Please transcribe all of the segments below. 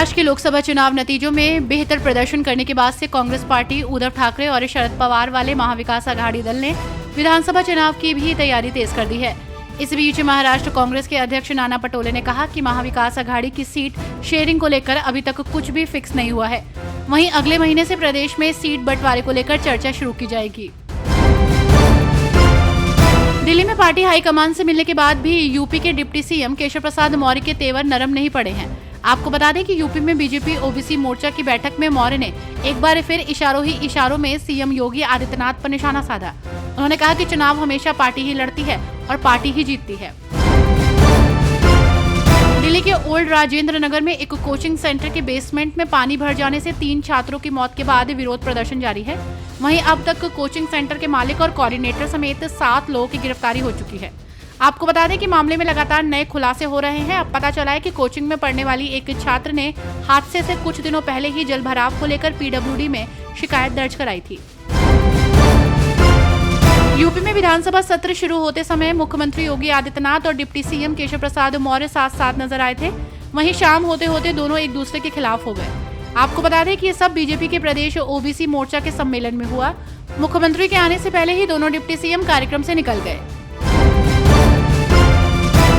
महाराष्ट्र के लोकसभा चुनाव नतीजों में बेहतर प्रदर्शन करने के बाद से कांग्रेस पार्टी, उद्धव ठाकरे और शरद पवार वाले महाविकास आघाड़ी दल ने विधानसभा चुनाव की भी तैयारी तेज कर दी है। इस बीच महाराष्ट्र कांग्रेस के अध्यक्ष नाना पटोले ने कहा कि महाविकास आघाड़ी की सीट शेयरिंग को लेकर अभी तक कुछ भी फिक्स नहीं हुआ है। वहीं अगले महीने से प्रदेश में सीट बंटवारे को लेकर चर्चा शुरू की जाएगी। दिल्ली में पार्टी हाईकमान से मिलने के बाद भी यूपी के डिप्टी सीएम केशव प्रसाद मौर्य के तेवर नरम नहीं पड़े हैं। आपको बता दें कि यूपी में बीजेपी ओबीसी मोर्चा की बैठक में मौर्य ने एक बार फिर इशारों ही इशारों में सीएम योगी आदित्यनाथ पर निशाना साधा। उन्होंने कहा कि चुनाव हमेशा पार्टी ही लड़ती है और पार्टी ही जीतती है। दिल्ली के ओल्ड राजेंद्र नगर में एक कोचिंग सेंटर के बेसमेंट में पानी भर जाने से 3 छात्रों की मौत के बाद विरोध प्रदर्शन जारी है। वहीं अब तक कोचिंग सेंटर के मालिक और कोऑर्डिनेटर समेत 7 लोगों की गिरफ्तारी हो चुकी है। आपको बता दें कि मामले में लगातार नए खुलासे हो रहे हैं। अब पता चला है कि कोचिंग में पढ़ने वाली एक छात्र ने हादसे से कुछ दिनों पहले ही जलभराव को लेकर पीडब्ल्यूडी में शिकायत दर्ज कराई थी। यूपी में विधानसभा सत्र शुरू होते समय मुख्यमंत्री योगी आदित्यनाथ और डिप्टी सीएम केशव प्रसाद मौर्य साथ साथ नजर आए थे। वहीं शाम होते होते दोनों एक दूसरे के खिलाफ हो गए। आपको बता दें कि ये सब बीजेपी के प्रदेश ओबीसी मोर्चा के सम्मेलन में हुआ। मुख्यमंत्री के आने से पहले ही दोनों डिप्टी सीएम कार्यक्रम से निकल गए।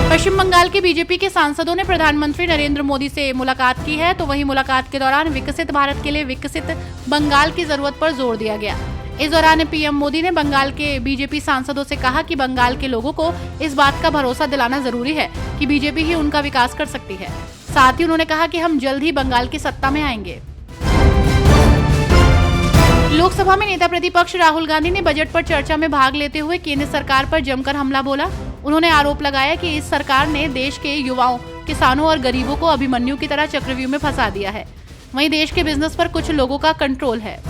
पश्चिम बंगाल के बीजेपी के सांसदों ने प्रधानमंत्री नरेंद्र मोदी से मुलाकात की है। तो वहीं मुलाकात के दौरान विकसित भारत के लिए विकसित बंगाल की जरूरत पर जोर दिया गया। इस दौरान पीएम मोदी ने बंगाल के बीजेपी सांसदों से कहा कि बंगाल के लोगों को इस बात का भरोसा दिलाना जरूरी है कि बीजेपी ही उनका विकास कर सकती है। साथ ही उन्होंने कहा कि हम जल्द ही बंगाल की सत्ता में आएंगे। लोकसभा में नेता प्रतिपक्ष राहुल गांधी ने बजट पर चर्चा में भाग लेते हुए केंद्र सरकार पर जमकर हमला बोला। उन्होंने आरोप लगाया कि इस सरकार ने देश के युवाओं, किसानों और गरीबों को अभिमन्यु की तरह चक्रव्यूह में फंसा दिया है। वहीं देश के बिजनेस पर कुछ लोगों का कंट्रोल है।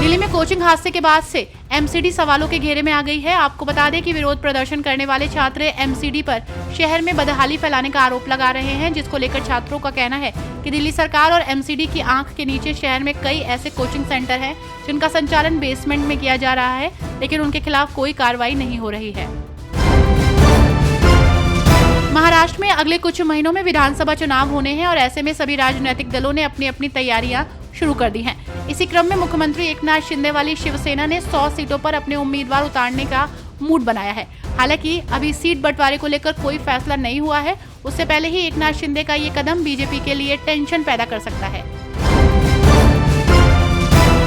दिल्ली में कोचिंग हादसे के बाद से एमसीडी सवालों के घेरे में आ गई है। आपको बता दें कि विरोध प्रदर्शन करने वाले छात्र एमसीडी पर शहर में बदहाली फैलाने का आरोप लगा रहे हैं, जिसको लेकर छात्रों का कहना है कि दिल्ली सरकार और एमसीडी की आंख के नीचे शहर में कई ऐसे कोचिंग सेंटर हैं जिनका संचालन बेसमेंट में किया जा रहा है, लेकिन उनके खिलाफ कोई कार्रवाई नहीं हो रही है। महाराष्ट्र में अगले कुछ महीनों में विधानसभा चुनाव होने हैं और ऐसे में सभी राजनीतिक दलों ने अपनी अपनी तैयारियां शुरू कर दी हैं। इसी क्रम में मुख्यमंत्री एकनाथ शिंदे वाली शिवसेना ने 100 सीटों पर अपने उम्मीदवार उतारने का मूड बनाया है। हालांकि अभी सीट बंटवारे को लेकर कोई फैसला नहीं हुआ है। उससे पहले ही एकनाथ शिंदे का ये कदम बीजेपी के लिए टेंशन पैदा कर सकता है।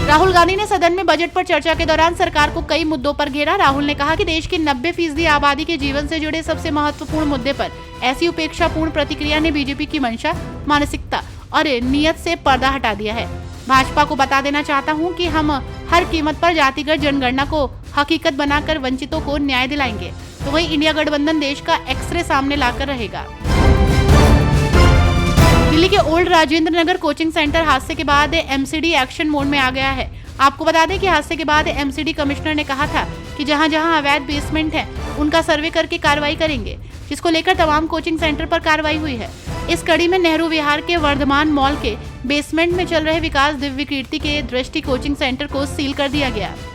राहुल गांधी ने सदन में बजट पर चर्चा के दौरान सरकार को कई मुद्दों पर घेरा। राहुल ने कहा कि देश की 90% आबादी के जीवन से जुड़े सबसे महत्वपूर्ण मुद्दे पर ऐसी उपेक्षापूर्ण प्रतिक्रिया ने बीजेपी की मंशा, मानसिकता और नियत से पर्दा हटा दिया है। भाजपा को बता देना चाहता हूं कि हम हर कीमत पर जातिगत जनगणना को हकीकत बनाकर वंचितों को न्याय दिलाएंगे। तो वहीं इंडिया गठबंधन देश का एक्सरे सामने लाकर रहेगा। दिल्ली के old Rajendra Nagar coaching centre हादसे के बाद एमसीडी एक्शन मोड में आ गया है। आपको बता दें कि हादसे के बाद एमसीडी कमिश्नर ने कहा था कि जहां जहां अवैध बेसमेंट है उनका सर्वे करके कार्रवाई करेंगे, जिसको लेकर तमाम कोचिंग सेंटर पर कार्रवाई हुई है। इस कड़ी में नेहरू विहार के वर्धमान मॉल के बेसमेंट में चल रहे विकास दिव्य कीर्ति के दृष्टि कोचिंग सेंटर को सील कर दिया गया।